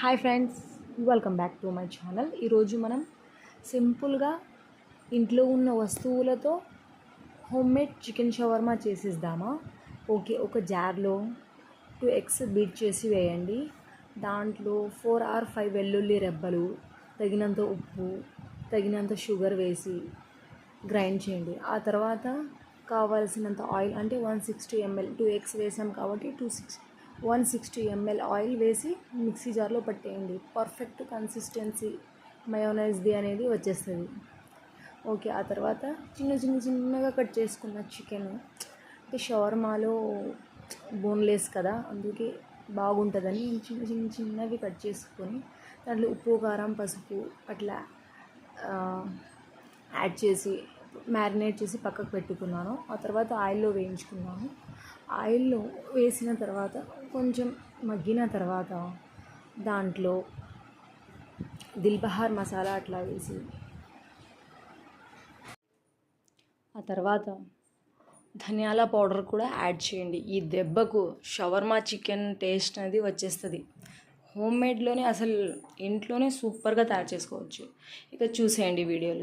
Hi friends, welcome back to my channel. ఈరోజు మనం సింపుల్గా ఇంట్లో ఉన్న వస్తువులతో హోమ్మేడ్ చికెన్ షవర్మా చేసేద్దామా? ఓకే, ఒక జార్లో 2 ఎగ్స్ బీట్ చేసి వేయండి. దాంట్లో 4 or 5 వెల్లుల్లి రెబ్బలు, తగినంత ఉప్పు, తగినంత షుగర్ వేసి గ్రైండ్ చేయండి. ఆ తర్వాత కావాల్సినంత ఆయిల్, అంటే 160 ml, 2 ఎగ్స్ వేసాం కాబట్టి 160 ml ఆయిల్ వేసి మిక్సీ జార్లో పట్టేయండి. పర్ఫెక్ట్ కన్సిస్టెన్సీ మయోనైజ్ది అనేది వచ్చేస్తుంది. ఓకే, ఆ తర్వాత చిన్నగా కట్ చేసుకున్న చికెన్, అంటే షవర్మాలో బోన్లెస్ కదా, అందుకే బాగుంటుందని చిన్నవి కట్ చేసుకొని దాంట్లో ఉప్పు, కారం, పసుపు అట్లా యాడ్ చేసి మ్యారినేట్ చేసి పక్కకు పెట్టుకున్నాను. ఆ తర్వాత ఆయిల్లో వేయించుకున్నాను. ఆయిల్లో వేసిన తర్వాత కొంచెం మగ్గిన తర్వాత దాంట్లో దిల్బహార్ మసాలా అట్లా వేసి, ఆ తర్వాత ధనియాల పౌడర్ కూడా యాడ్ చేయండి. ఈ దెబ్బకు షవర్మా చికెన్ టేస్ట్ అనేది వచ్చేస్తుంది. హోమ్మేడ్లోనే అసలు ఇంట్లోనే సూపర్గా తయారు చేసుకోవచ్చు. ఇక చూసేయండి వీడియోలో.